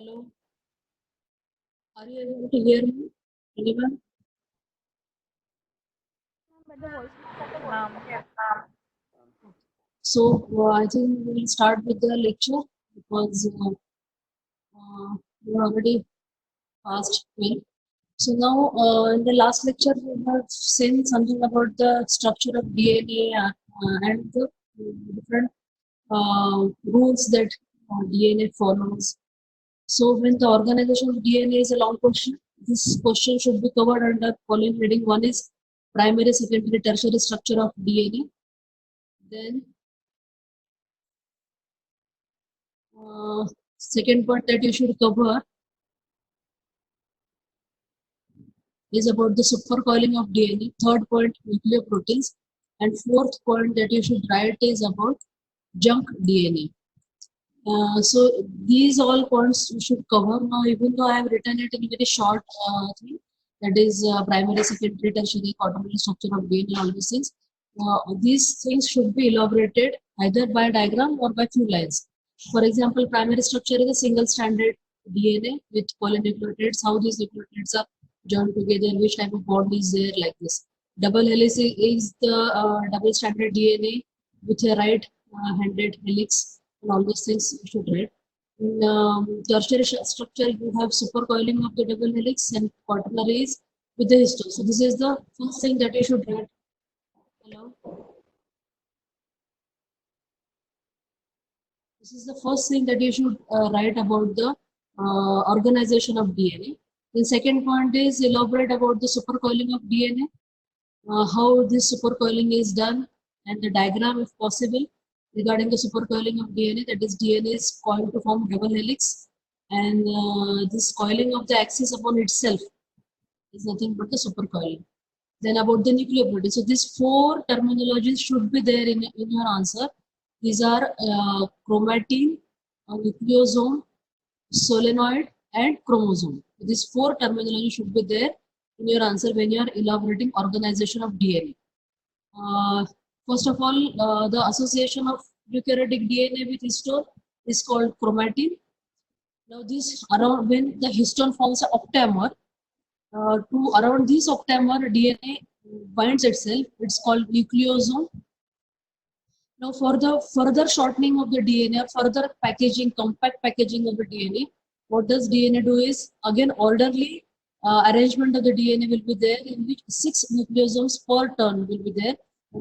Hello, are you able to hear me? Anyone? But the voice is cutting. Yes. So I think we will start with the lecture because we are already past 12. So now in the last lecture we have seen something about the structure of DNA and the different rules that DNA follows. So when the organization of DNA is a long question, this question should be covered under following heading. One is primary, secondary, tertiary structure of DNA. Then second part that you should cover is about the supercoiling of DNA. Third point, nucleoproteins. And fourth point that you should write is about junk DNA. So these all points you should cover now, even though I have written it in a very short thing, that is primary, secondary, tertiary, quaternary structure of DNA, all these things. These things should be elaborated either by a diagram or by few lines. For example, primary structure is a single stranded DNA with polynucleotides, how these nucleotides are joined together, which type of bond is there, like this. Double helix is the double stranded DNA with a right handed helix, and all those things you should read. In tertiary structure, you have supercoiling of the double helix and quaternaries with the histone. So this is the first thing that you should read. Hello. This is the first thing that you should write about the organization of DNA. The second point is elaborate about the supercoiling of DNA, how this supercoiling is done, and the diagram, if possible, regarding the supercoiling of DNA. That is, DNA is coiled to form double helix, and this coiling of the axis upon itself is nothing but the supercoiling. Then about the nucleoprotein. So these four terminologies should be there in your answer. These are chromatin, nucleosome, solenoid, and chromosome. These four terminologies should be there in your answer when you are elaborating organization of DNA. First of all, the association of eukaryotic DNA with histone is called chromatin. Now, this around when the histone forms an octamer, to around this octamer DNA binds itself. It's called nucleosome. Now, for the further shortening of the DNA, further packaging, compact packaging of the DNA, what does DNA do is again orderly arrangement of the DNA will be there, in which 6 nucleosomes per turn will be there.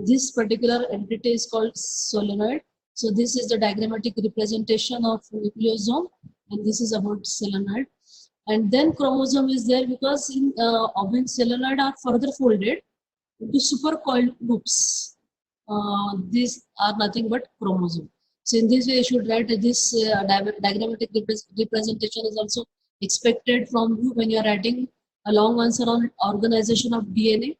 This particular entity is called solenoid. So this is the diagrammatic representation of nucleosome, and this is about solenoid. And then chromosome is there because in when solenoid are further folded into supercoiled loops. These are nothing but chromosome. So in this way, you should write this diagrammatic representation is also expected from you when you are writing a long answer on organization of DNA.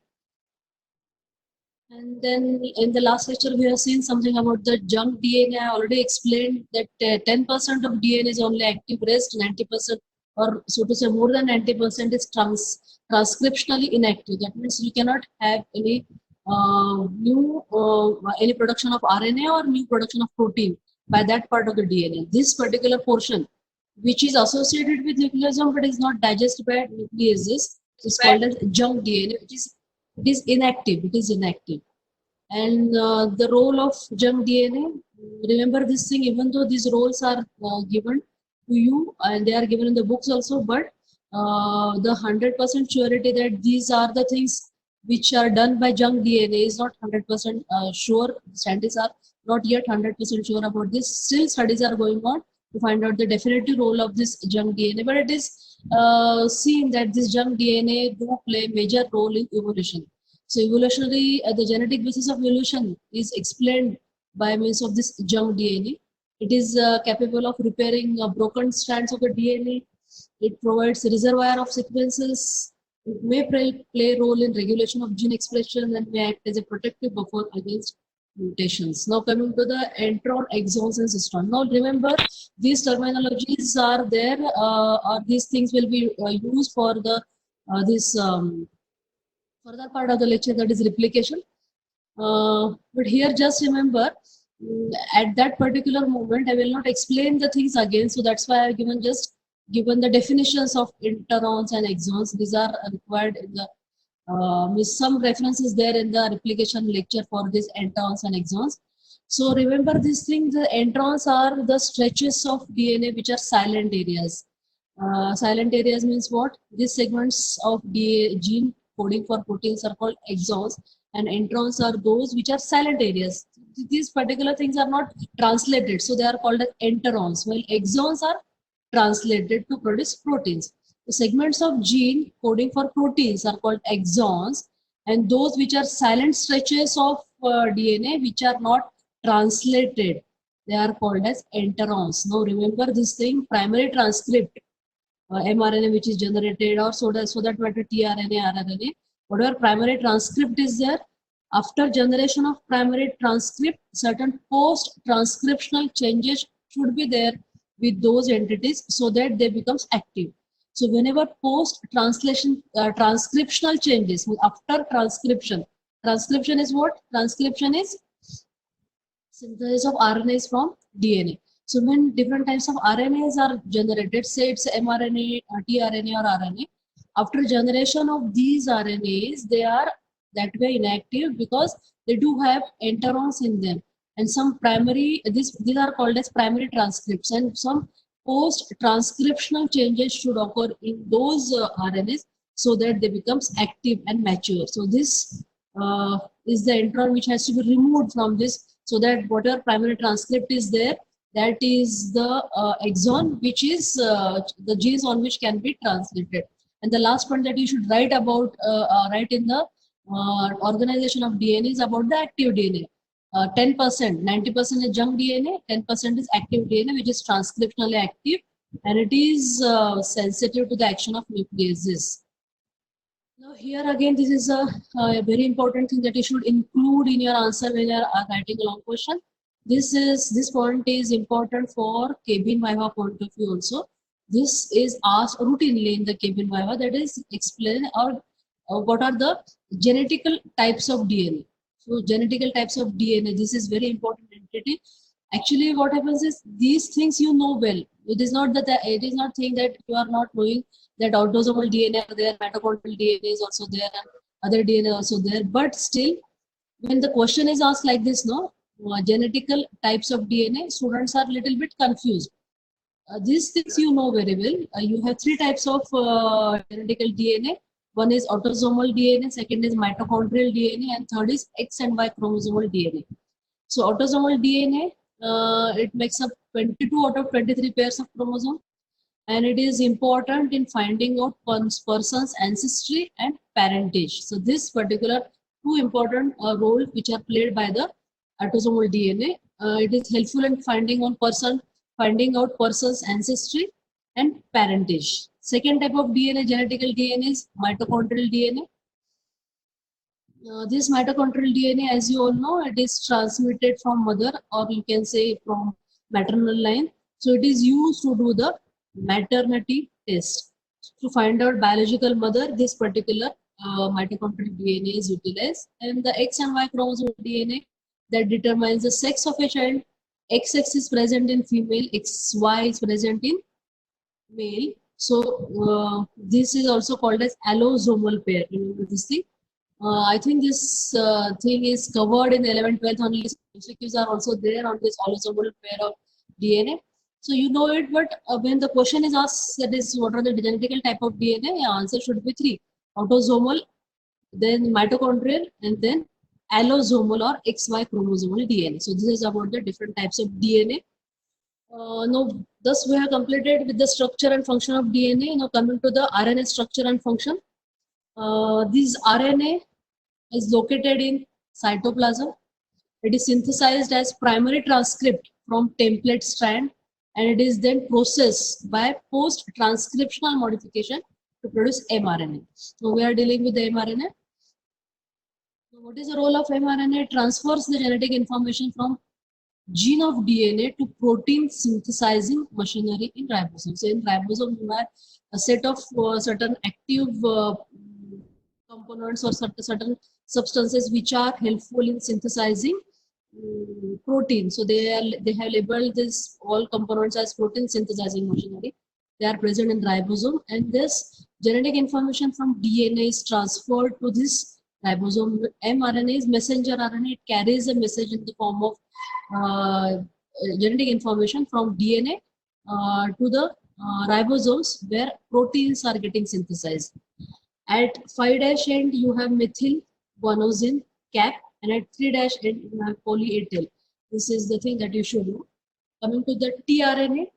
And then in the last lecture, we have seen something about the junk DNA. I already explained that 10% of DNA is only active, rest 90%, or so to say more than 90% is transcriptionally inactive. That means you cannot have any any production of RNA or new production of protein by that part of the DNA. This particular portion, which is associated with nucleosome but is not digested by nucleases, is called as junk DNA, which is it is inactive. It is inactive. And the role of junk DNA, remember this thing, even though these roles are given to you and they are given in the books also, but the 100% surety that these are the things which are done by junk DNA is not 100% sure. Scientists are not yet 100% sure about this. Still, studies are going on to find out the definitive role of this junk DNA, but it is seen that this junk DNA do play a major role in evolution. So evolutionary, the genetic basis of evolution is explained by means of this junk DNA. It is capable of repairing broken strands of the DNA. It provides a reservoir of sequences. It may play a role in regulation of gene expression and may act as a protective buffer against mutations. Now coming to the intron, exons, and cistron. Now remember, these terminologies are there, or these things will be used for the this further part of the lecture, that is replication. But here just remember, at that particular moment I will not explain the things again, so that's why I've given just given the definitions of interons and exons. These are required in the with some references there in the replication lecture for these introns and exons. So remember this thing, the introns are the stretches of DNA which are silent areas. Silent areas means what? These segments of the gene coding for proteins are called exons, and introns are those which are silent areas. These particular things are not translated, so they are called as enterons, while exons are translated to produce proteins. The segments of gene coding for proteins are called exons, and those which are silent stretches of DNA which are not translated, they are called as enterons. Now remember this thing, primary transcript, mRNA which is generated, or so that matter tRNA, rRNA, whatever primary transcript is there, after generation of primary transcript, certain post-transcriptional changes should be there with those entities so that they becomes active. So whenever post-translation transcriptional changes after transcription, transcription is what? Transcription is synthesis of RNAs from DNA. So when different types of RNAs are generated, say it's mRNA, tRNA or RNA, after generation of these RNAs, they are that way inactive because they do have enterons in them. And some primary, these are called as primary transcripts, and some post-transcriptional changes should occur in those RNAs so that they becomes active and mature. So this is the intron which has to be removed from this, so that whatever primary transcript is there, that is the exon which is the genes on which can be translated. And the last point that you should write about, write in the organization of DNA is about the active DNA. 10%, 90% is junk DNA, 10% is active DNA which is transcriptionally active, and it is sensitive to the action of nucleases. Now here again, this is a very important thing that you should include in your answer when you are writing a long question. This point is important for Cabin Viva point of view also. This is asked routinely in the Cabin Viva, that is explain or what are the genetical types of DNA. So genetical types of DNA, this is very important entity. Actually what happens is these things you know well. It is not that it is not saying that you are not knowing that autosomal DNA are there, mitochondrial DNA is also there, and other DNA also there. But still, when the question is asked like this, no, genetical types of DNA, students are little bit confused. These things you know very well. You have three types of genetical DNA. One is autosomal DNA, second is mitochondrial DNA, and third is X and Y chromosomal DNA. So autosomal DNA, it makes up 22 out of 23 pairs of chromosome, and it is important in finding out person's ancestry and parentage. So this particular two important role which are played by the autosomal DNA. It is helpful in finding out person's ancestry and parentage. Second type of DNA, genetical DNA, is mitochondrial DNA. This mitochondrial DNA, as you all know, it is transmitted from mother, or you can say from maternal line. So it is used to do the maternity test. To find out biological mother, this particular mitochondrial DNA is utilized. And the X and Y chromosome DNA that determines the sex of a child. XX is present in female, XY is present in male. So this is also called as allosomal pair. Remember this thing. I think this thing is covered in 11th, 12th only. MCQs are also there on this allosomal pair of DNA. So you know it, but when the question is asked, that is what are the genetical type of DNA, the answer should be three: autosomal, then mitochondrial, and then allosomal or XY chromosomal DNA. So this is about the different types of DNA. Now, thus we have completed with the structure and function of DNA. Now coming to the RNA structure and function. This RNA is located in cytoplasm. It is synthesized as primary transcript from template strand, and it is then processed by post-transcriptional modification to produce mRNA. So we are dealing with the mRNA. So what is the role of mRNA? It transfers the genetic information from gene of DNA to protein synthesizing machinery in ribosome. So in ribosome, you have a set of certain active components or certain substances which are helpful in synthesizing protein. So they have labeled this all components as protein synthesizing machinery. They are present in ribosome, and this genetic information from DNA is transferred to this ribosome. mRNA is messenger RNA. It carries a message in the form of genetic information from DNA to the ribosomes, where proteins are getting synthesized. At 5' end, you have methyl guanosine cap, and at 3' end, you have poly-A tail. This is the thing that you should know. Coming to the tRNA,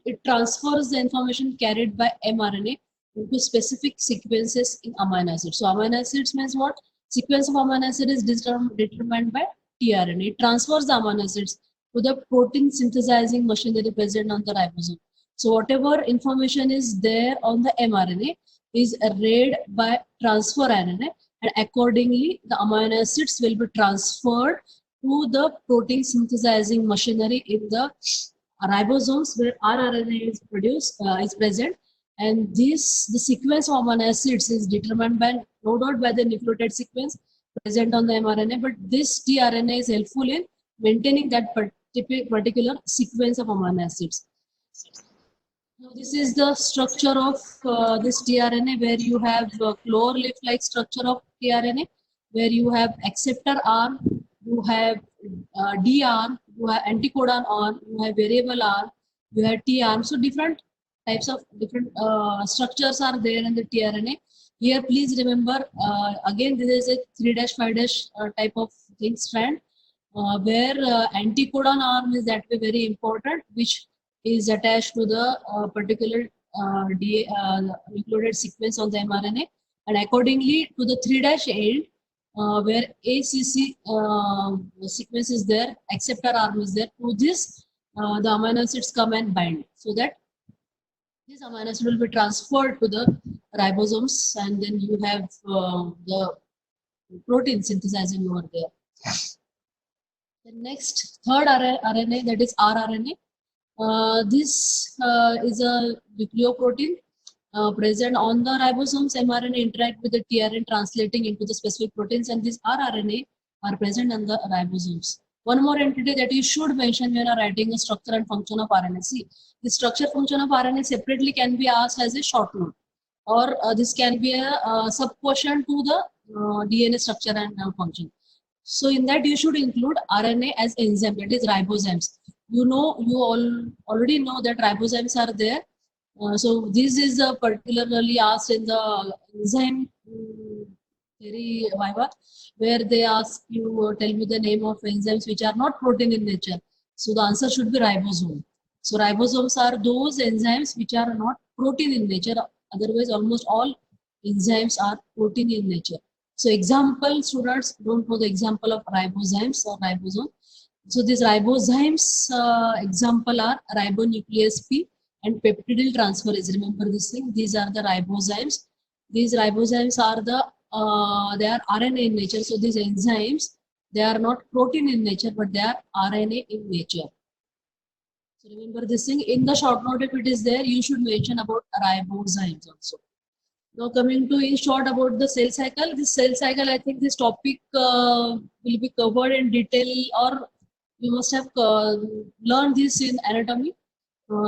it transfers the information carried by mRNA into specific sequences in amino acids. So amino acids means what? Sequence of amino acid is determined by tRNA. It transfers the amino acids to the protein synthesizing machinery present on the ribosome. So whatever information is there on the mRNA is read by transfer RNA, and accordingly the amino acids will be transferred to the protein synthesizing machinery in the ribosomes, where rRNA is is present, and the sequence of amino acids is determined by no doubt by the nucleotide sequence present on the mRNA, but this tRNA is helpful in maintaining that particular sequence of amino acids. Now this is the structure of this tRNA, where you have clover leaf-like structure of tRNA, where you have acceptor R, you have DR, you have anticodon R, you have variable R, you have tRNA. So different types of structures are there in the tRNA. Here, please remember, again, this is a 3' 5' type of thing strand, where anticodon arm is that way very important, which is attached to the particular nucleotide sequence on the mRNA, and accordingly to the 3' end, where ACC sequence is there, acceptor arm is there. To this, the amino acids come and bind, so that this amino acid will be transferred to the ribosomes, and then you have the protein synthesizing over there. The next, third RNA, that is rRNA. This is a nucleoprotein present on the ribosomes. mRNA interact with the tRNA, translating into the specific proteins, and these rRNA are present on the ribosomes. One more entity that you should mention when you are writing a structure and function of RNA. See, the structure function of RNA separately can be asked as a short note, or this can be a sub-question to the DNA structure and function. So in that you should include RNA as enzyme, that is ribozymes. You already know that ribozymes are there. So this is particularly asked in the enzyme theory viva, where they ask you, tell me the name of enzymes which are not protein in nature. So the answer should be ribosome. So ribosomes are those enzymes which are not protein in nature. Otherwise, almost all enzymes are protein in nature. So example, students don't know the example of ribozymes or ribosome. So these ribozymes example are ribonuclease P and peptidyl transferase. Remember this thing. These are the ribozymes. These ribozymes are they are RNA in nature. So these enzymes, they are not protein in nature, but they are RNA in nature. So remember this thing. In the short note, if it is there, you should mention about ribozymes also. Now coming to in short about the cell cycle. This cell cycle, I think this topic will be covered in detail, or you must have learned this in anatomy.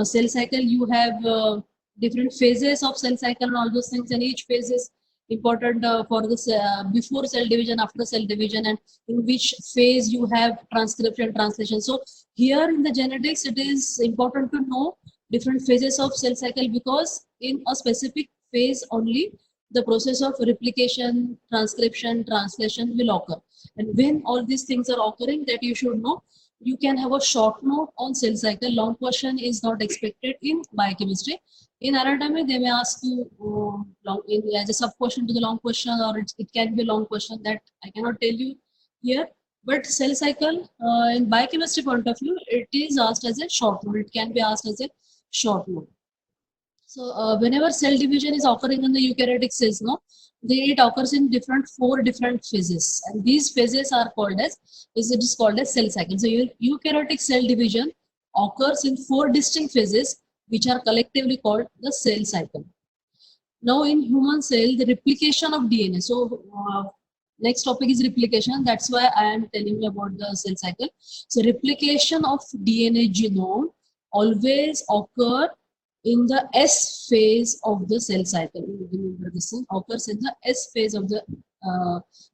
Cell cycle, you have different phases of cell cycle and all those things, and each phase is important for this before cell division, after cell division, and in which phase you have transcription, translation. So here in the genetics, it is important to know different phases of cell cycle, because in a specific phase only the process of replication, transcription, translation will occur. And when all these things are occurring, that you should know. You can have a short note on cell cycle. Long question is not expected in biochemistry. In anatomy, they may ask you as a sub question to the long question, or it can be a long question that I cannot tell you here. But cell cycle, in biochemistry point of view, it is asked as a short note. It can be asked as a short note. So whenever cell division is occurring in the eukaryotic cells, it occurs in four different phases, and these phases are called as cell cycle. So eukaryotic cell division occurs in four distinct phases, which are collectively called the cell cycle. Now in human cell, the replication of DNA. So next topic is replication. That's why I am telling you about the cell cycle. So replication of DNA genome always occur in the S phase of the cell cycle. Remember, this thing occurs in the S phase of the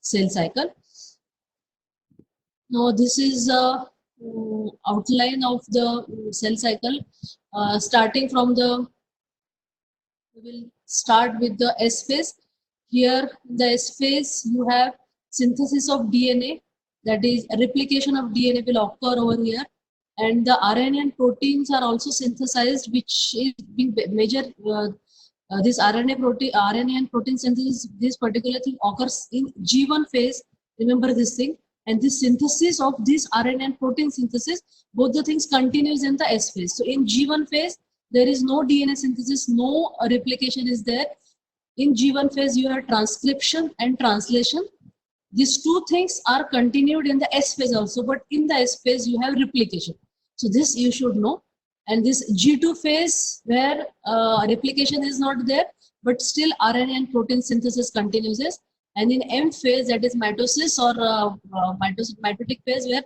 cell cycle. Now, this is a outline of the cell cycle, starting from the. We will start with the S phase. Here, in the S phase, you have synthesis of DNA. That is, replication of DNA will occur over here, and the RNA and proteins are also synthesized, which is being major. This RNA and protein synthesis, this particular thing occurs in G1 phase. Remember this thing, and this synthesis of this RNA and protein synthesis, both the things continues in the S phase. So in G1 phase, there is no DNA synthesis, no replication is there. In G1 phase, you have transcription and translation. These two things are continued in the S phase also, but in the S phase, you have replication. So this you should know. And this G2 phase, where replication is not there, but still RNA and protein synthesis continues. And in M phase, that is mitosis or mitotic phase, where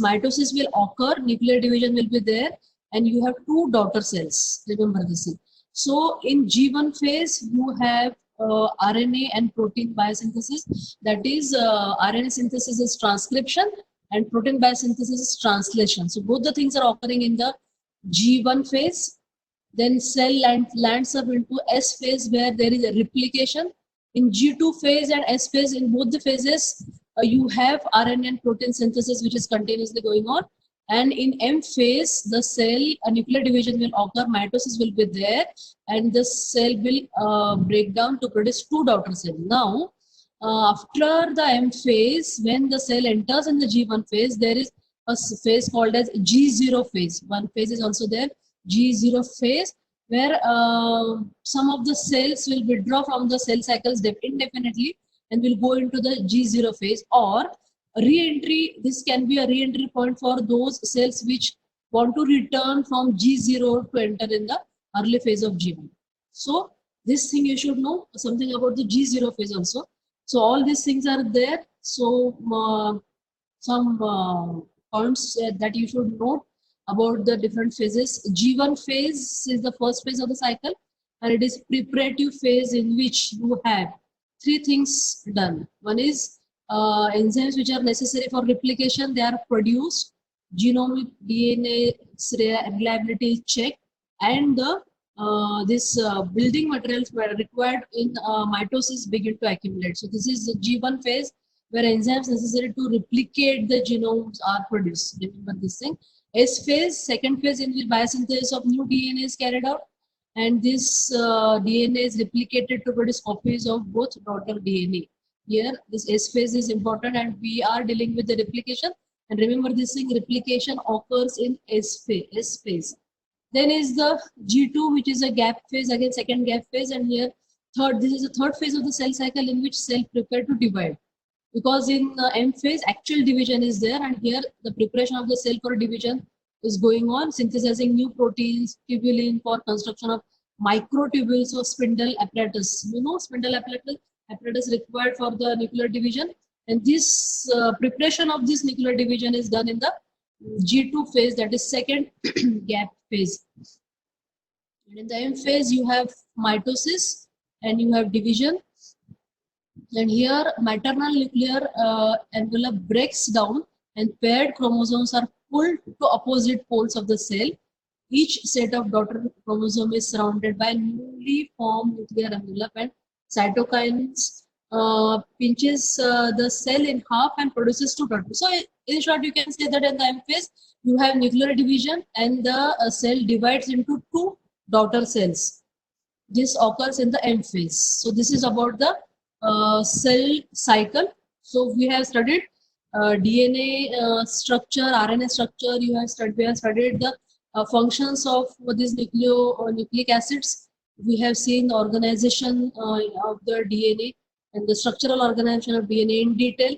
mitosis will occur, nuclear division will be there, and you have two daughter cells. Remember this thing. So in G1 phase, you have RNA and protein biosynthesis. That is, RNA synthesis is transcription and protein biosynthesis is translation. So both the things are occurring in the G1 phase. Then cell lands up into S phase, where there is a replication. In G2 phase and S phase, in both the phases, you have RNA and protein synthesis, which is continuously going on. And in M phase, the cell nuclear division will occur, mitosis will be there, and the cell will break down to produce two daughter cells. Now, after the M phase, when the cell enters in the G1 phase, there is a phase called as G0 phase. One phase is also there, G0 phase, where some of the cells will withdraw from the cell cycles indefinitely and will go into the G0 phase, or re-entry. This can be a re-entry point for those cells which want to return from G0 to enter in the early phase of G1. So this thing you should know something about the G0 phase also. So all these things are there. So some points that you should note about the different phases. G1 phase is the first phase of the cycle, and it is preparative phase in which you have three things done. One is enzymes which are necessary for replication, they are produced, genomic DNA reliability is checked, and the building materials were required in mitosis begin to accumulate. So this is the G1 phase, where enzymes necessary to replicate the genomes are produced. Remember this thing. S phase, second phase, in which biosynthesis of new DNA is carried out, and this DNA is replicated to produce copies of both daughter DNA. Here, this S phase is important, and we are dealing with the replication. And remember this thing, replication occurs in S phase. Then is the G2, which is a gap phase, again second gap phase, and here this is the third phase of the cell cycle in which cell prepare to divide. Because in M phase, actual division is there, and here the preparation of the cell for division is going on, synthesizing new proteins, tubulin for construction of microtubules of spindle apparatus. You know, spindle apparatus required for the nuclear division, and this preparation of this nuclear division is done in the G2 phase, that is second gap phase. And in the M phase, you have mitosis and you have division. And here maternal nuclear envelope breaks down and paired chromosomes are pulled to opposite poles of the cell. Each set of daughter chromosome is surrounded by newly formed nuclear envelope, and cytokines pinches the cell in half and produces two daughters. So in short, you can say that in the M phase, you have nuclear division and the cell divides into two daughter cells. This occurs in the M phase. So this is about the cell cycle. So we have studied DNA structure, RNA structure. We have studied the functions of these nucleic acids. We have seen the organization of the DNA and the structural organization of DNA in detail.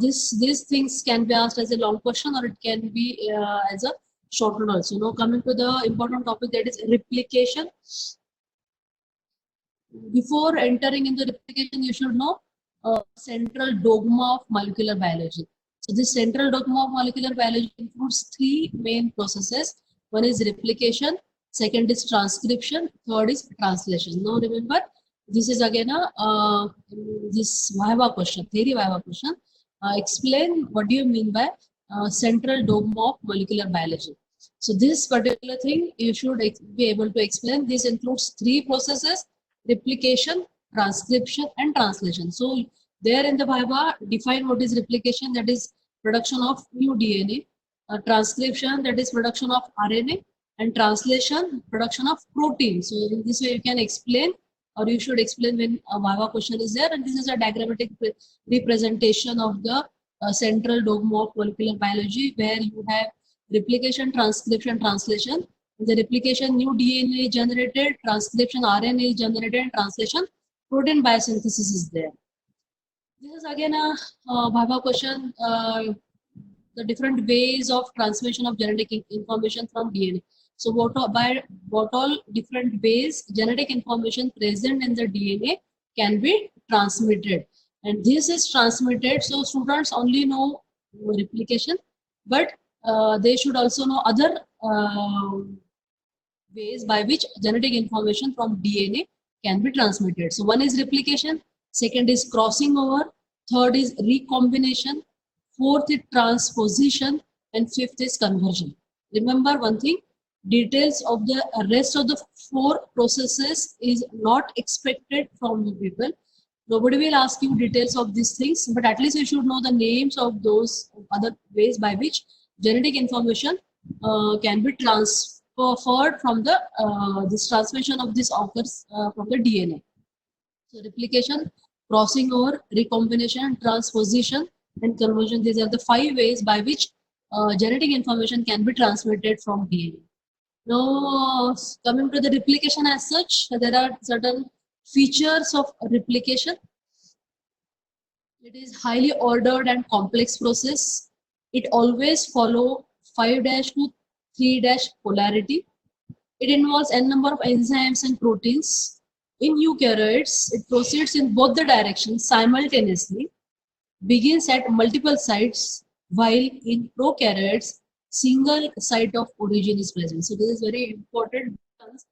These things can be asked as a long question, or it can be as a short one also. Now coming to the important topic, that is replication. Before entering into replication, you should know central dogma of molecular biology. So this central dogma of molecular biology includes three main processes. One is replication, second is transcription, third is translation. Now remember, this is again a this Viva question, theory Viva question. Explain what do you mean by central dogma of molecular biology. So this particular thing you should be able to explain. This includes three processes: replication, transcription, and translation. So there in the Viva, define what is replication, that is production of new DNA, transcription, that is production of RNA, and translation, production of protein. So in this way you can explain, or you should explain when a Viva question is there. And this is a diagrammatic representation of the central dogma of molecular biology, where you have replication, transcription, translation. In the replication, new DNA is generated, transcription, RNA is generated, and translation, protein biosynthesis is there. This is again a Viva question, the different ways of transmission of genetic information from DNA. So what all different ways genetic information present in the DNA can be transmitted. And this is transmitted, so students only know replication, but they should also know other ways by which genetic information from DNA can be transmitted. So one is replication, second is crossing over, third is recombination, fourth is transposition, and fifth is conversion. Remember one thing, details of the rest of the four processes is not expected from the people. Nobody will ask you details of these things, but at least you should know the names of those other ways by which genetic information can be transferred from the this transmission of this occurs from the DNA. So replication, crossing over, recombination, transposition, and conversion. These are the 5 ways by which genetic information can be transmitted from DNA. Now, coming to the replication as such, there are certain features of replication. It is highly ordered and complex process. It always follow 5' to 3' polarity. It involves n number of enzymes and proteins. In eukaryotes, it proceeds in both the directions simultaneously, begins at multiple sites, while in prokaryotes, single site of origin is present. So this is very important difference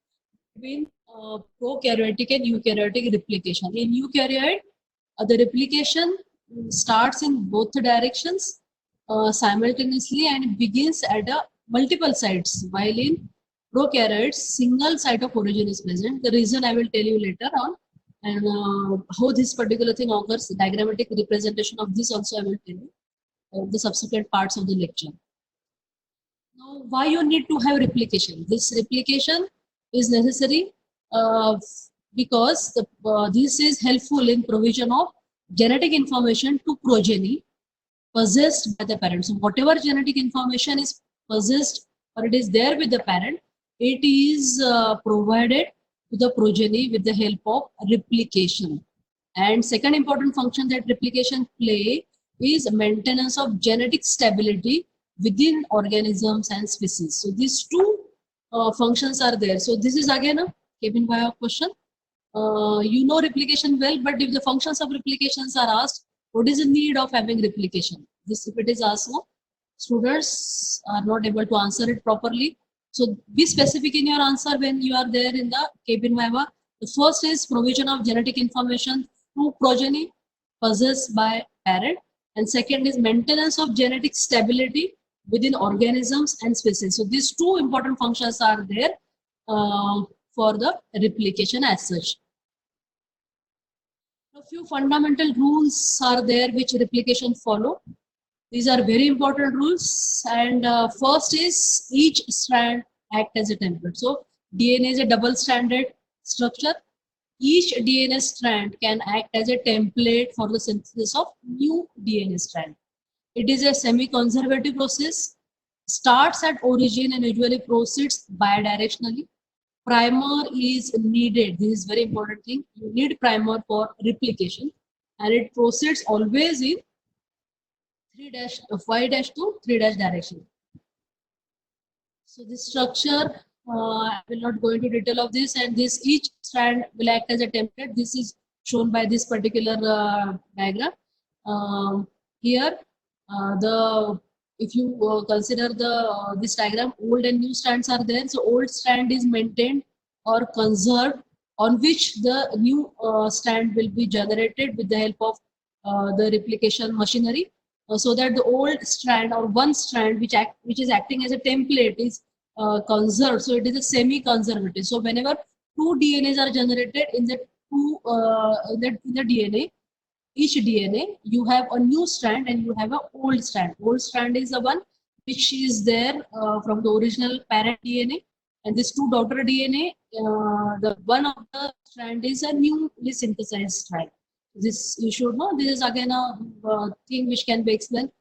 between prokaryotic and eukaryotic replication. In eukaryote, the replication starts in both the directions simultaneously and begins at multiple sites, while in prokaryotes, single site of origin is present. The reason I will tell you later on, and how this particular thing occurs, diagrammatic representation of this also I will tell you the subsequent parts of the lecture. Now, why you need to have replication? This replication is necessary because this is helpful in provision of genetic information to progeny possessed by the parent. So whatever genetic information is possessed or it is there with the parent, it is provided to the progeny with the help of replication. And second important function that replication play is maintenance of genetic stability within organisms and species. So these two functions are there. So this is again a Kevin Bayer question. You know replication well, but if the functions of replications are asked, what is the need of having replication? This, if it is asked, no, students are not able to answer it properly. So be specific in your answer when you are there in the Kevin Bayer. The first is provision of genetic information to progeny possessed by parent, and second is maintenance of genetic stability within organisms and species. So these two important functions are there for the replication as such. A few fundamental rules are there which replication follow. These are very important rules, and first is each strand act as a template. So DNA is a double-stranded structure. Each DNA strand can act as a template for the synthesis of new DNA strand. It is a semi-conservative process, starts at origin and usually proceeds bidirectionally. Primer is needed. This is very important thing. You need primer for replication, and it proceeds always in 5' to 3' direction. So this structure, I will not go into detail of this, and this each strand will act as a template. This is shown by this particular diagram. Here, if you consider this diagram, old and new strands are there. So old strand is maintained or conserved, on which the new strand will be generated with the help of the replication machinery, so that the old strand or one strand which is acting as a template is conserved. So it is a semi-conservative. So whenever two DNAs are generated in the in the DNA, each DNA, you have a new strand and you have an old strand. Old strand is the one which is there from the original parent DNA, and this two daughter DNA, the one of the strand is a newly synthesized strand. This you should know. This is again a thing which can be explained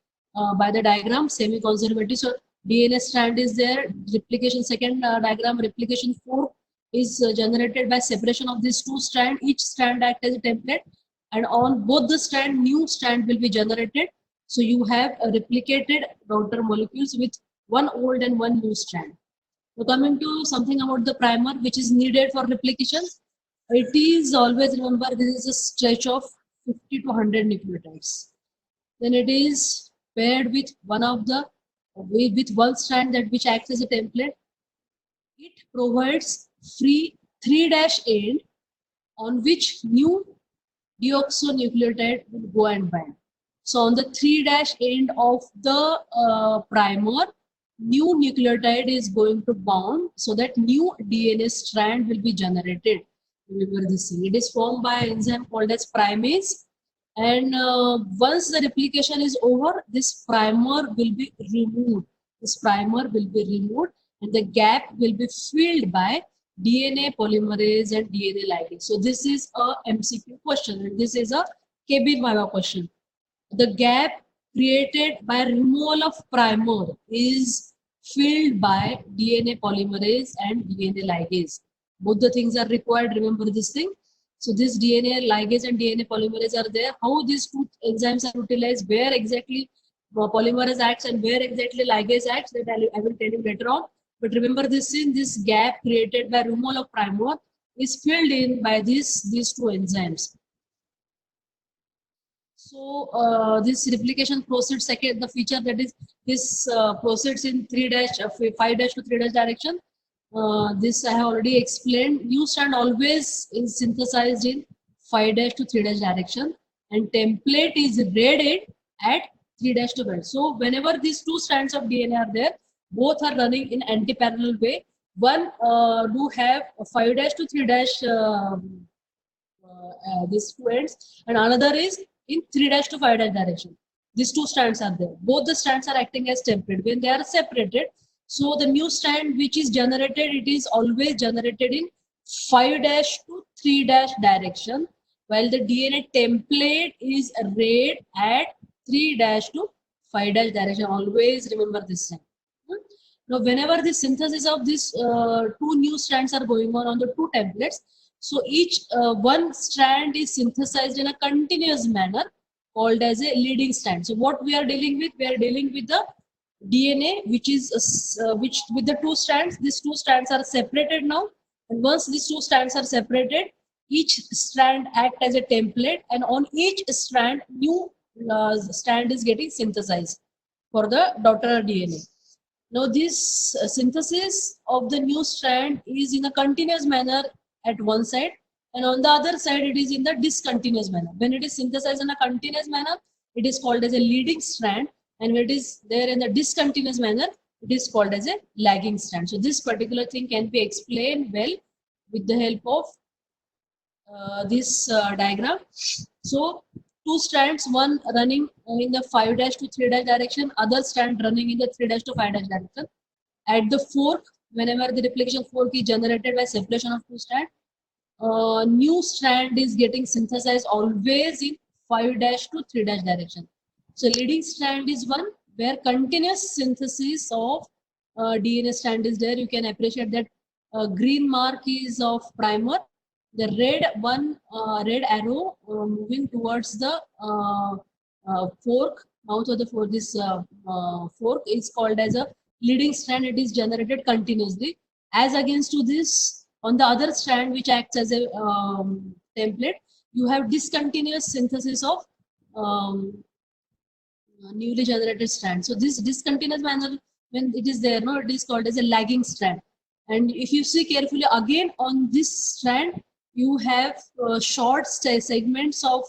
by the diagram, semi-conservative. So DNA strand is there. Replication, second diagram, replication 4 is generated by separation of these two strands. Each strand acts as a template, and on both the strand, new strand will be generated. So you have a replicated daughter molecules with one old and one new strand. So coming to something about the primer which is needed for replication, it is always remember this is a stretch of 50 to 100 nucleotides. Then it is paired with one of the with one strand that which acts as a template. It provides free 3' end on which new deoxynucleotide will go and bind. So on the 3' end of the primer, new nucleotide is going to bound, so that new DNA strand will be generated. Remember this thing. It is formed by an enzyme called as primase, and once the replication is over, this primer will be removed. This primer will be removed, and the gap will be filled by DNA polymerase and DNA ligase. So this is a MCQ question, and this is a KB Viva question. The gap created by removal of primer is filled by DNA polymerase and DNA ligase. Both the things are required. Remember this thing. So this DNA ligase and DNA polymerase are there. How these two enzymes are utilized, where exactly polymerase acts and where exactly ligase acts, that I will tell you later on. But remember this in this gap created by removal of primer is filled in by these two enzymes. So this replication proceeds, second the feature that is this proceeds in 5' to 3' direction. This I have already explained. New strand always is synthesized in 5' to 3' direction, and template is read at 3' to 5. So whenever these two strands of DNA are there, both are running in anti-parallel way. One do have 5' to 3' these two ends, and another is in 3' to 5' direction. These two strands are there. Both the strands are acting as template. When they are separated, so the new strand which is generated, it is always generated in 5' to 3' direction, while the DNA template is read at 3' to 5' direction. Always remember this thing. Now, whenever the synthesis of these two new strands are going on the two templates, so each one strand is synthesized in a continuous manner called as a leading strand. So what we are dealing with? We are dealing with the DNA which is which with the two strands. These two strands are separated now, and once these two strands are separated, each strand acts as a template, and on each strand, new strand is getting synthesized for the daughter DNA. Now this synthesis of the new strand is in a continuous manner at one side, and on the other side it is in the discontinuous manner. When it is synthesized in a continuous manner, it is called as a leading strand, and when it is there in the discontinuous manner, it is called as a lagging strand. So this particular thing can be explained well with the help of this diagram. So two strands, one running in the 5' to 3' direction, other strand running in the 3' to 5' direction. At the fork, whenever the replication fork is generated by separation of two strands, new strand is getting synthesized always in 5' to 3' direction. So leading strand is one where continuous synthesis of DNA strand is there. You can appreciate that green mark is of primer. The red one, red arrow moving towards the fork, mouth of the fork. This fork is called as a leading strand. It is generated continuously. As against to this, on the other strand which acts as a template, you have discontinuous synthesis of newly generated strand. So this discontinuous manner, when it is there, no, it is called as a lagging strand. And if you see carefully again on this strand, you have short segments of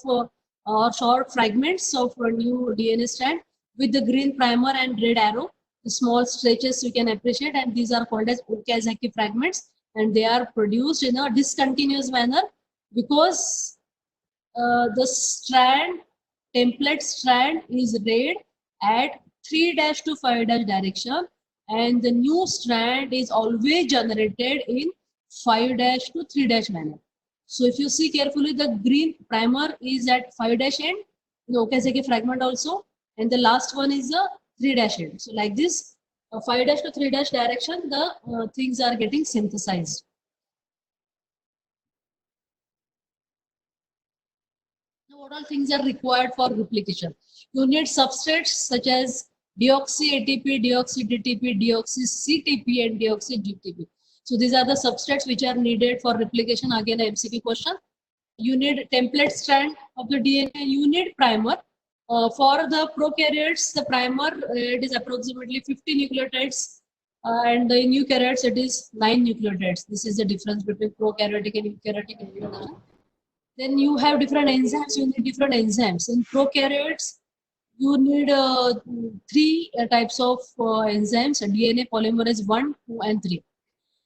or short fragments of a new DNA strand with the green primer and red arrow. The small stretches you can appreciate, and these are called as Okazaki fragments, and they are produced in a discontinuous manner because the strand template strand is read at 3 dash to 5 dash direction, and the new strand is always generated in 5 dash to 3 dash manner. So if you see carefully, the green primer is at 5 dash end, the Okazaki fragment also, and the last one is the 3 dash end. So like this, 5 dash to 3 dash direction, the things are getting synthesized. Now, what all things are required for replication? You need substrates such as deoxy ATP, deoxy DTP, deoxy CTP, and deoxy GTP. So these are the substrates which are needed for replication. Again, a MCQ question. You need template strand of the DNA. You need primer. For the prokaryotes, the primer it is approximately 50 nucleotides, and in eukaryotes it is 9 nucleotides. This is the difference between prokaryotic and eukaryotic. Then you have different enzymes. You need different enzymes. In prokaryotes, you need three types of enzymes: DNA polymerase 1, 2, and 3.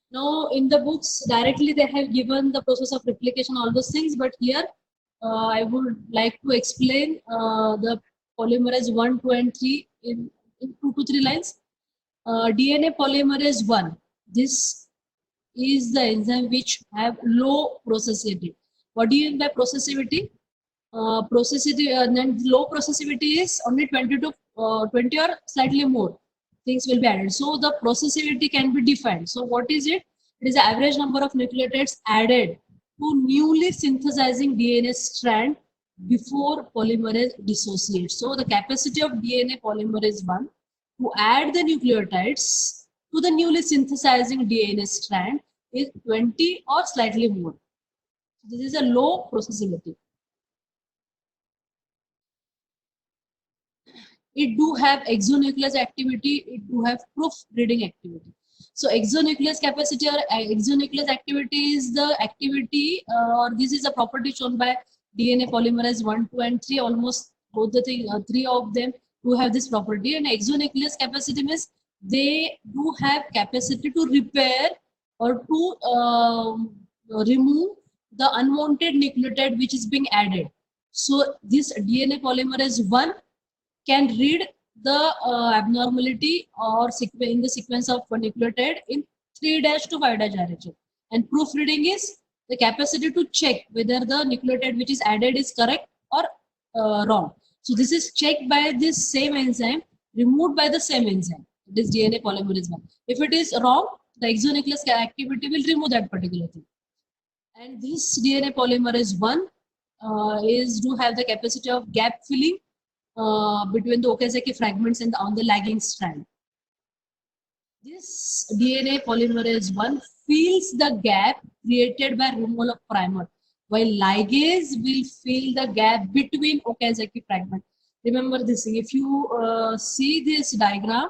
Now, in the books, directly they have given the process of replication, all those things, but here I would like to explain the polymerase 1, 2, and 3 in 2 to 3 lines. DNA polymerase 1, this is the enzyme which have low processivity. What do you mean by processivity? Then low processivity is only 20 to 20 or slightly more things will be added. So the processivity can be defined. So what is it? It is the average number of nucleotides added to newly synthesizing DNA strand before polymerase dissociates. So the capacity of DNA polymerase 1 to add the nucleotides to the newly synthesizing DNA strand is 20 or slightly more. This is a low processivity. It do have exonuclease activity, it do have proofreading activity. So exonuclease capacity or exonuclease activity is the activity or this is a property shown by DNA polymerase 1, 2, and 3. Almost both the thing, three of them do have this property. And exonuclease capacity means they do have capacity to repair or to remove the unwanted nucleotide which is being added. So this DNA polymerase 1 can read the abnormality or in the sequence of one nucleotide in 3 dash to 5 dash direction. And proofreading is the capacity to check whether the nucleotide which is added is correct or wrong. So this is checked by this same enzyme, removed by the same enzyme. It is DNA polymerase 1. If it is wrong, the exonuclease activity will remove that particular thing. And this DNA polymerase 1 is to have the capacity of gap filling between the Okazaki fragments and on the lagging strand. This DNA polymerase 1 fills the gap created by removal of primer, while ligase will fill the gap between Okazaki fragments. Remember this thing. If you see this diagram,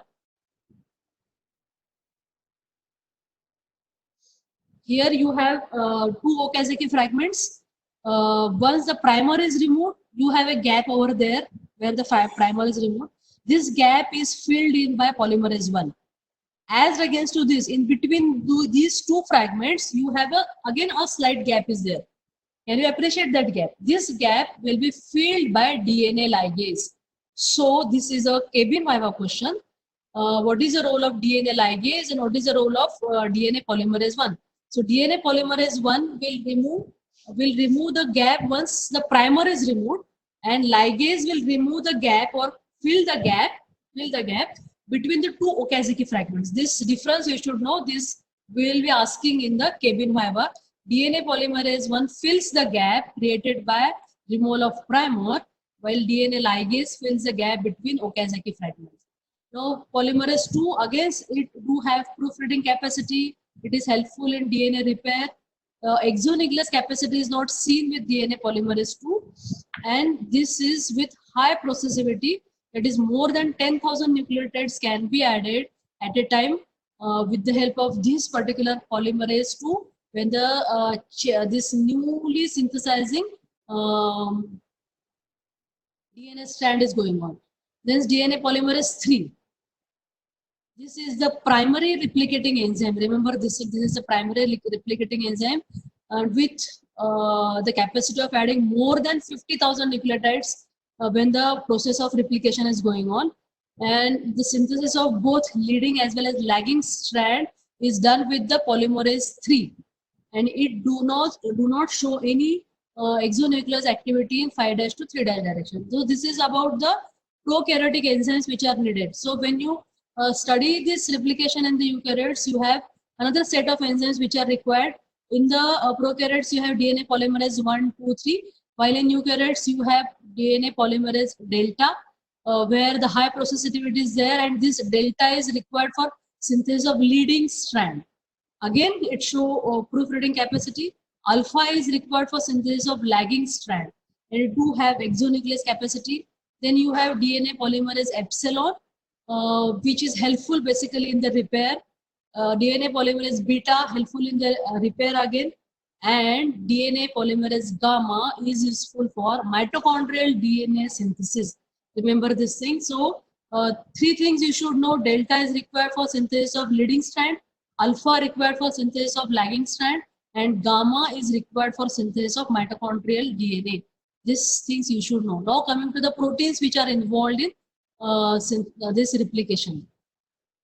here you have two Okazaki fragments. Once the primer is removed, you have a gap over there where the primer is removed. This gap is filled in by polymerase 1. As against to this, in between these two fragments, you have again a slight gap is there. Can you appreciate that gap? This gap will be filled by DNA ligase. So this is a Kevin Viva question. What is the role of DNA ligase and what is the role of DNA polymerase 1? So DNA polymerase 1 will remove the gap once the primer is removed, and ligase will remove the gap or fill the gap between the two Okazaki fragments. This difference you should know. This we will be asking in the Kevin Viva. DNA polymerase 1 fills the gap created by removal of primer, while DNA ligase fills the gap between Okazaki fragments. Now polymerase 2, again it do have proofreading capacity. It is helpful in DNA repair. Exonuclease capacity is not seen with DNA polymerase 2, and this is with high processivity. that is more than 10,000 nucleotides can be added at a time with the help of this particular polymerase 2 when the this newly synthesizing DNA strand is going on. Then DNA polymerase 3. This is the primary replicating enzyme. Remember, this is the primary replicating enzyme with the capacity of adding more than 50,000 nucleotides when the process of replication is going on. And the synthesis of both leading as well as lagging strand is done with the polymerase 3. And it do not show any exonuclease activity in 5' to 3' direction. So this is about the prokaryotic enzymes which are needed. So when you study this replication in the eukaryotes, you have another set of enzymes which are required. In the prokaryotes, you have DNA polymerase 1, 2, 3, while in eukaryotes, you have DNA polymerase delta, where the high processivity is there, and this delta is required for synthesis of leading strand. Again, it shows proofreading capacity. Alpha is required for synthesis of lagging strand, and it do have exonuclease capacity. Then you have DNA polymerase epsilon, which is helpful basically in the repair. DNA polymerase beta helpful in the repair again, and DNA polymerase gamma is useful for mitochondrial DNA synthesis. Remember this thing. So three things you should know: delta is required for synthesis of leading strand, alpha required for synthesis of lagging strand, and gamma is required for synthesis of mitochondrial DNA. These things you should know. Now coming to the proteins which are involved in this replication.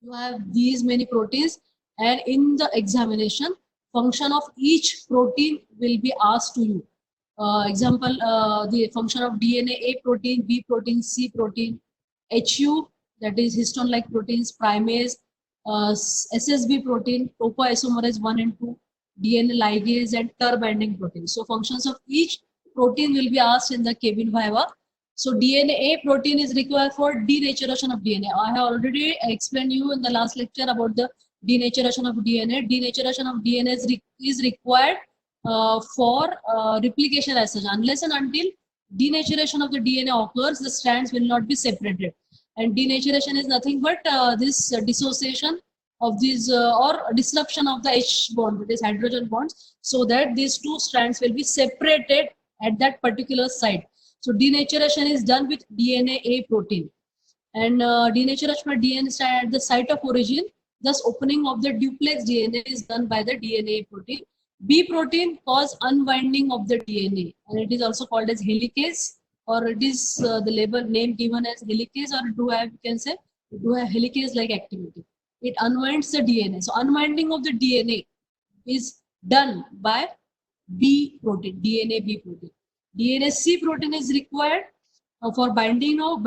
You have these many proteins, and in the examination, function of each protein will be asked to you. Example, the function of DNA, A protein, B protein, C protein, HU, that is histone-like proteins, primase, SSB protein, topoisomerase 1 and 2, DNA ligase, and TER binding protein. So functions of each protein will be asked in the Kevin Viva. So DNA protein is required for denaturation of DNA. I have already explained you in the last lecture about the denaturation of DNA. Denaturation of DNA is required for replication as such. Unless and until denaturation of the DNA occurs, the strands will not be separated. And denaturation is nothing but this dissociation of these or disruption of the H bond, that is hydrogen bonds, so that these two strands will be separated at that particular site. So denaturation is done with DNA A protein, and denaturation of DNA strand at the site of origin, thus opening of the duplex DNA is done by the DNA protein. B protein cause unwinding of the DNA, and it is also called as helicase, or it is the label name given as helicase, or do have, you can say, do have helicase like activity. It unwinds the DNA. So unwinding of the DNA is done by B protein, DNA B protein. DNA C protein is required for binding of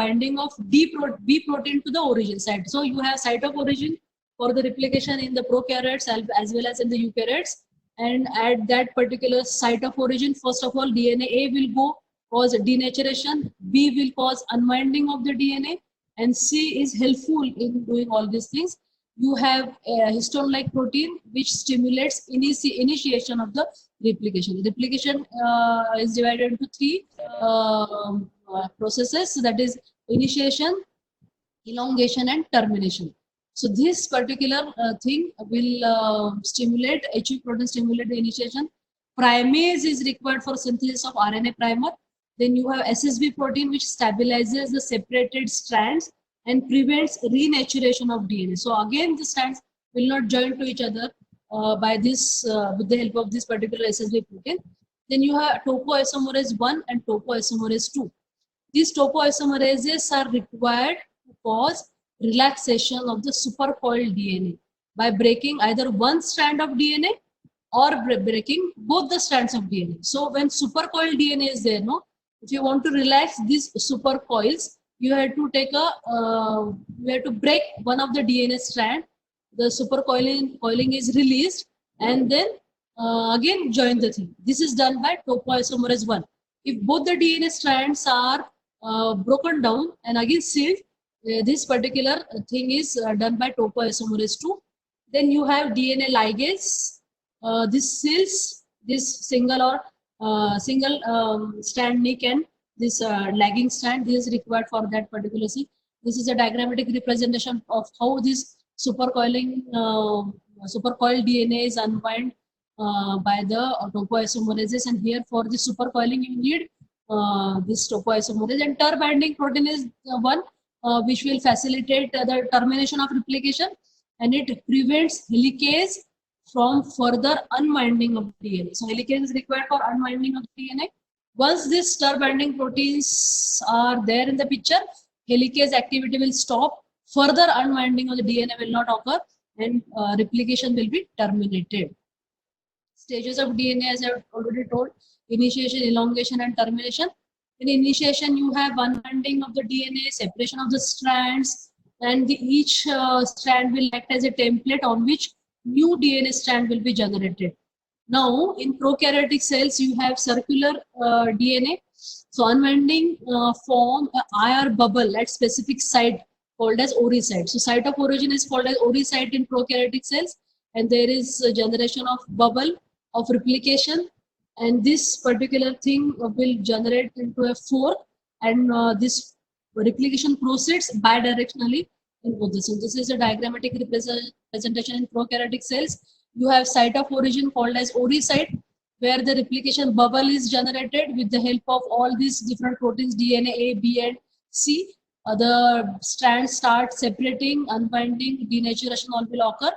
B protein to the origin site. So you have site of origin for the replication in the prokaryotes as well as in the eukaryotes. And at that particular site of origin, first of all, DNA A will go cause denaturation, B will cause unwinding of the DNA, and C is helpful in doing all these things. You have a histone-like protein which stimulates initiation of the replication. Replication is divided into three processes, so that is initiation, elongation, and termination. So this particular thing will stimulate, HU protein stimulate the initiation. Primase is required for synthesis of RNA primer. Then you have SSB protein which stabilizes the separated strands and prevents renaturation of DNA. So again, the strands will not join to each other by this with the help of this particular SSB protein. Then you have topoisomerase 1 and topoisomerase 2. These topoisomerases are required to cause relaxation of the supercoiled DNA by breaking either one strand of DNA or breaking both the strands of DNA. So when supercoiled DNA is there, no, if you want to relax these supercoils, you have to take you have to break one of the DNA strand. The supercoiling is released, and then again join the thing. This is done by topoisomerase 1. If both the DNA strands are broken down and again sealed, this particular thing is done by topoisomerase 2. Then you have DNA ligase. This seals this single strand nick and this lagging strand. This is required for that particular thing. This is a diagrammatic representation of how this supercoiling supercoiled DNA is unwind by the topoisomerases. And here for the supercoiling you need this topoisomerase, and TER binding protein is one which will facilitate the termination of replication, and it prevents helicase from further unwinding of DNA. So helicase is required for unwinding of DNA. Once these TER binding proteins are there in the picture, helicase activity will stop, further unwinding of the DNA will not occur, and replication will be terminated. Stages of DNA, as I've already told: initiation, elongation, and termination. In initiation, you have unwinding of the DNA, separation of the strands, and each strand will act as a template on which new DNA strand will be generated. Now, in prokaryotic cells, you have circular DNA. So, unwinding form IR bubble at specific site called as ori site. So, site of origin is called as ori site in prokaryotic cells, and there is a generation of bubble of replication, and this particular thing will generate into a fork, and this replication proceeds bidirectionally in both the cells. This is a diagrammatic representation in prokaryotic cells. You have site of origin called as ori site, where the replication bubble is generated with the help of all these different proteins, DNA A, B, and C. The strands start separating, unbinding, denaturation all will occur.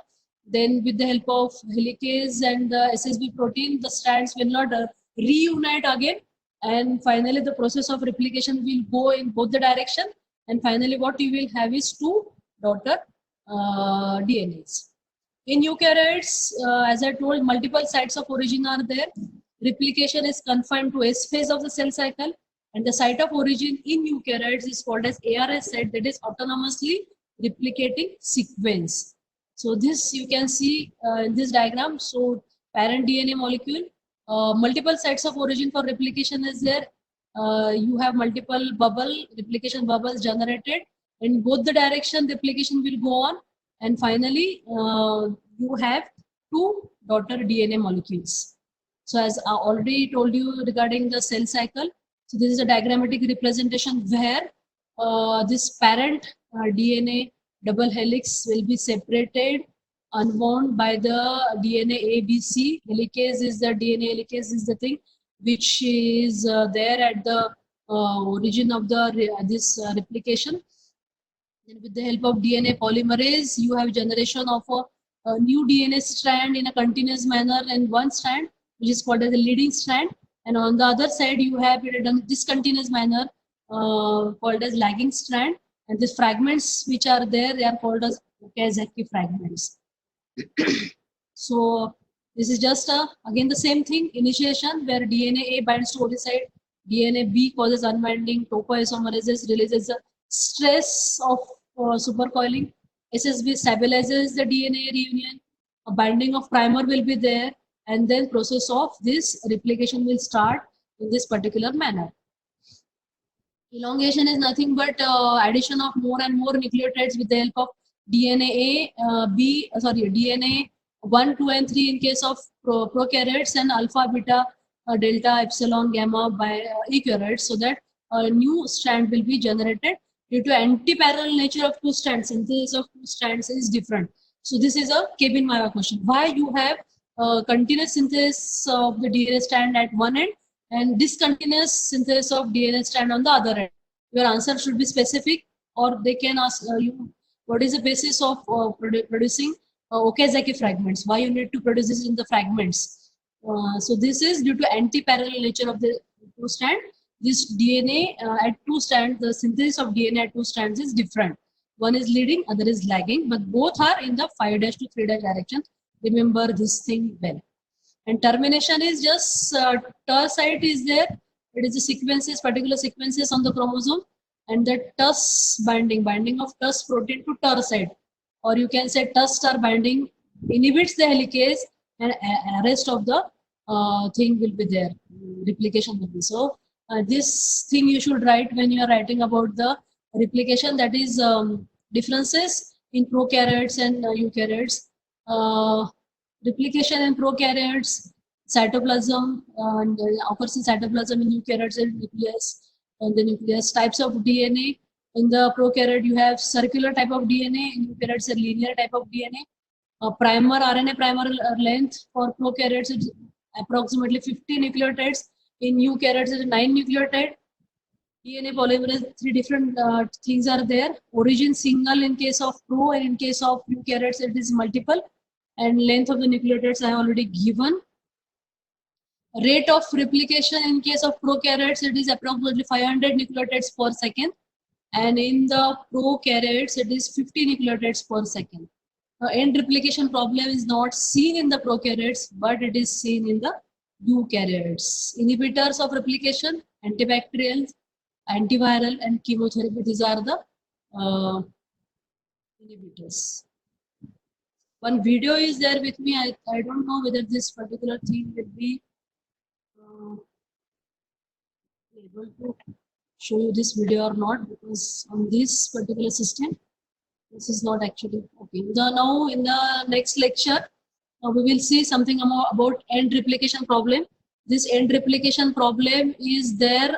Then with the help of helicase and the SSB protein, the strands will not reunite again. And finally, the process of replication will go in both the direction. And finally, what you will have is two daughter DNAs. In eukaryotes, as I told, multiple sites of origin are there. Replication is confined to S phase of the cell cycle. And the site of origin in eukaryotes is called as ARS site, that is autonomously replicating sequence. So this you can see in this diagram. So parent DNA molecule, multiple sites of origin for replication is there. You have multiple replication bubbles generated. In both the direction, replication will go on. And finally, you have two daughter DNA molecules. So as I already told you regarding the cell cycle, so this is a diagrammatic representation where this parent DNA double helix will be separated, unwound by the DNA ABC. Helicase is the DNA helicase is the thing which is there at the origin of the replication. Then with the help of DNA polymerase, you have generation of a new DNA strand in a continuous manner, and one strand which is called as the leading strand, and on the other side you have it in a discontinuous manner called as lagging strand. And these fragments which are there, they are called as Okazaki fragments. So this is just again the same thing, initiation where DNA A binds to ori site, DNA B causes unwinding, topoisomerases releases the stress of supercoiling, SSB stabilizes the DNA reunion, a binding of primer will be there, and then process of this replication will start in this particular manner. Elongation is nothing but addition of more and more nucleotides with the help of DNA DNA 1, 2, and 3 in case of prokaryotes, and alpha, beta, delta, epsilon, gamma by eukaryotes, so that a new strand will be generated. Due to anti-parallel nature of two strands, synthesis of two strands is different. So this is a Kevin-Mayer question. Why you have continuous synthesis of the DNA strand at one end and discontinuous synthesis of DNA strand on the other end? Your answer should be specific, or they can ask you what is the basis of producing Okazaki fragments. Why you need to produce this in the fragments? So this is due to anti-parallel nature of the two strand. This DNA at two strands, the synthesis of DNA at two strands is different. One is leading, other is lagging, but both are in the 5' to 3' direction. Remember this thing well. And termination is just TER site is there. It is the sequences, particular sequences on the chromosome, and the TUS binding of TUS protein to TER site, or you can say TUS-TER binding inhibits the helicase, and rest of the thing will be there. Replication will be. So this thing you should write when you are writing about the replication, that is differences in prokaryotes and eukaryotes. Replication in prokaryotes, cytoplasm, and occurs in cytoplasm in eukaryotes and nucleus. and the nucleus. Types of DNA. In the prokaryote, you have circular type of DNA. In eukaryotes, a linear type of DNA. Primer RNA primer length for prokaryotes is approximately 50 nucleotides. In eukaryotes, it's 9 nucleotide. DNA polymerase, 3 different things are there. Origin single in case of pro, and in case of eukaryotes, it is multiple. And length of the nucleotides I have already given. Rate of replication in case of prokaryotes, it is approximately 500 nucleotides per second. And in the prokaryotes, it is 50 nucleotides per second. End replication problem is not seen in the prokaryotes, but it is seen in the eukaryotes. Inhibitors of replication, antibacterials, antiviral, and chemotherapy. These are the inhibitors. One video is there with me. I don't know whether this particular thing will be able to show you this video or not, because on this particular system, this is not actually okay. Now in the next lecture, we will see something about end replication problem. This end replication problem is there,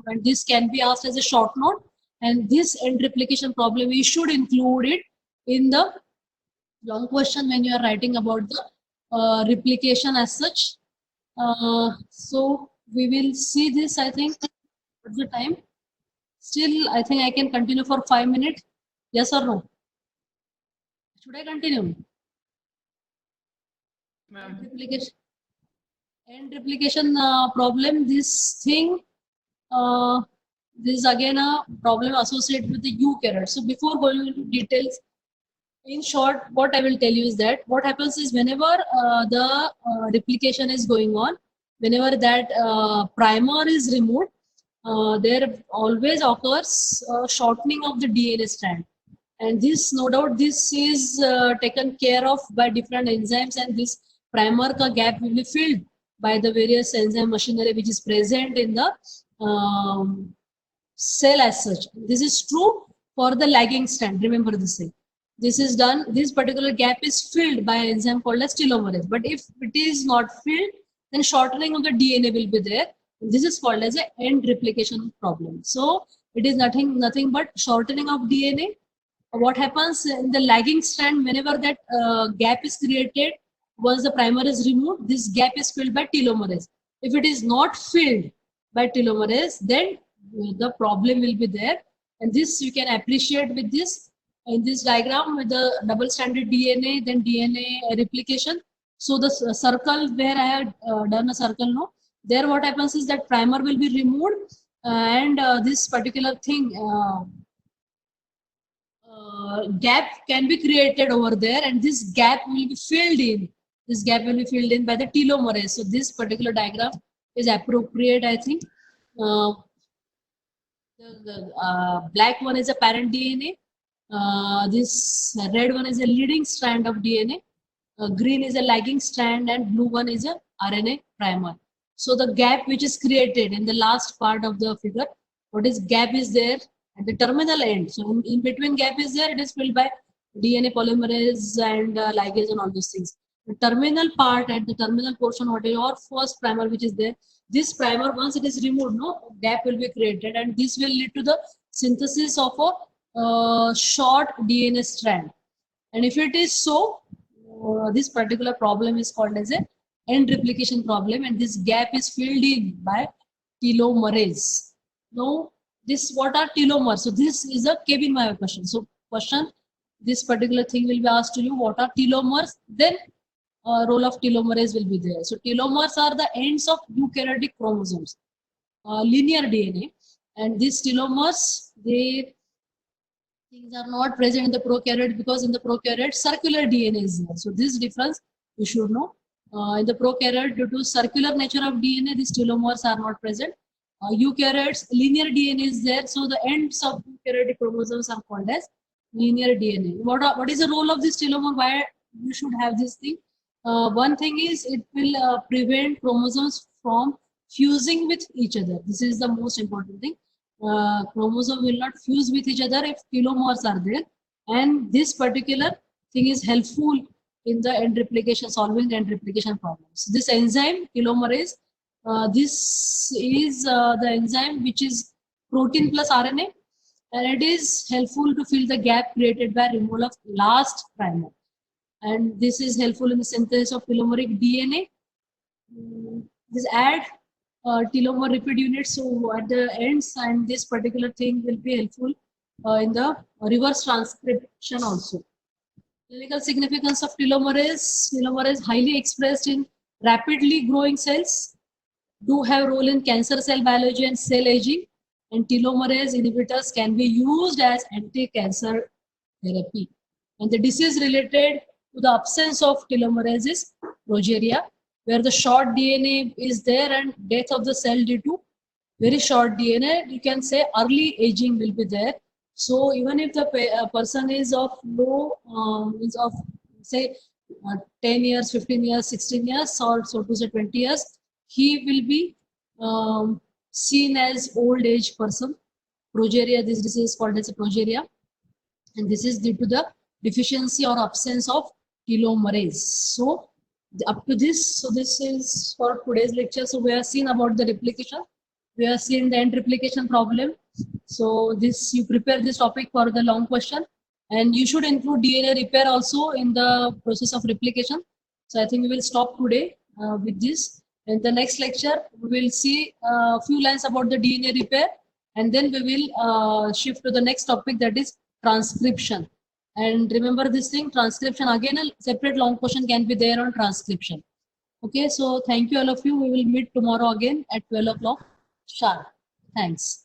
and this can be asked as a short note. And this end replication problem, you should include it in the long question when you are writing about the replication as such. So we will see this, I think. What's the time? Still, I think I can continue for 5 minutes. Yes or no? Should I continue? End replication problem. This thing, this is again a problem associated with the eukaryote. So before going into details, in short, what I will tell you is that what happens is whenever the replication is going on, whenever that primer is removed, there always occurs shortening of the DNA strand. And this, no doubt, this is taken care of by different enzymes, and this primer ka gap will be filled by the various enzyme machinery which is present in the cell as such. This is true for the lagging strand. Remember this thing. This is done, this particular gap is filled by an enzyme called as telomerase. But if it is not filled, then shortening of the DNA will be there. This is called as an end replication problem. So it is nothing but shortening of DNA. What happens in the lagging strand, whenever that gap is created, once the primer is removed, this gap is filled by telomerase. If it is not filled by telomerase, then the problem will be there. And this you can appreciate with this, in this diagram with the double stranded DNA, then DNA replication. So the circle where I have done a circle now, there what happens is that primer will be removed, and this particular thing, gap can be created over there, and this gap will be filled in. This gap will be filled in by the telomerase. So this particular diagram is appropriate, I think. The black one is a parent DNA. This red one is a leading strand of DNA. Green is a lagging strand, and blue one is a RNA primer. So the gap which is created in the last part of the figure, what is gap is there at the terminal end. So in between gap is there, it is filled by DNA polymerase and ligase and all those things. The terminal part, at the terminal portion, what is your first primer which is there, this primer, once it is removed, no gap will be created, and this will lead to the synthesis of a short DNA strand. And if it is so, this particular problem is called as a end replication problem, and this gap is filled in by telomerase. Now, this, what are telomers? So this is a Kevin Mayer question. So question, this particular thing will be asked to you, what are telomers? Then role of telomerase will be there. So telomers are the ends of eukaryotic chromosomes, linear DNA, and these telomers, things are not present in the prokaryote, because in the prokaryote circular DNA is there. So this difference you should know. In the prokaryote, due to circular nature of DNA, these telomers are not present. Eukaryotes, linear DNA is there, so the ends of eukaryotic chromosomes are called as linear DNA. What is the role of this telomere? Why you should have this thing? One thing is, it will prevent chromosomes from fusing with each other. This is the most important thing. Chromosome will not fuse with each other if telomers are there, and this particular thing is helpful in the end replication, solving the end replication problems. This enzyme telomerase, this is the enzyme which is protein plus RNA, and it is helpful to fill the gap created by removal of last primer. And this is helpful in the synthesis of telomeric DNA. This add telomere repeat units so at the ends, and this particular thing will be helpful in the reverse transcription also. Clinical significance of telomere is highly expressed in rapidly growing cells, do have role in cancer cell biology and cell aging, and telomerase inhibitors can be used as anti-cancer therapy. And the disease related to the absence of telomerase is progeria, where the short DNA is there and death of the cell due to very short DNA, you can say early aging will be there. So even if the person is of low, is of say 10 years, 15 years, 16 years, or so to say 20 years, he will be seen as old age person. Progeria, this disease is called as a progeria, and this is due to the deficiency or absence of telomerase. So up to this, so this is for today's lecture. So we have seen about the replication, we have seen the end replication problem. So this, you prepare this topic for the long question, and you should include DNA repair also in the process of replication. So I think we will stop today with this. In the next lecture, we will see a few lines about the DNA repair, and then we will shift to the next topic, that is transcription. And remember this thing, transcription, again a separate long question can be there on transcription. Okay, so thank you all of you. We will meet tomorrow again at 12 o'clock sharp. Thanks.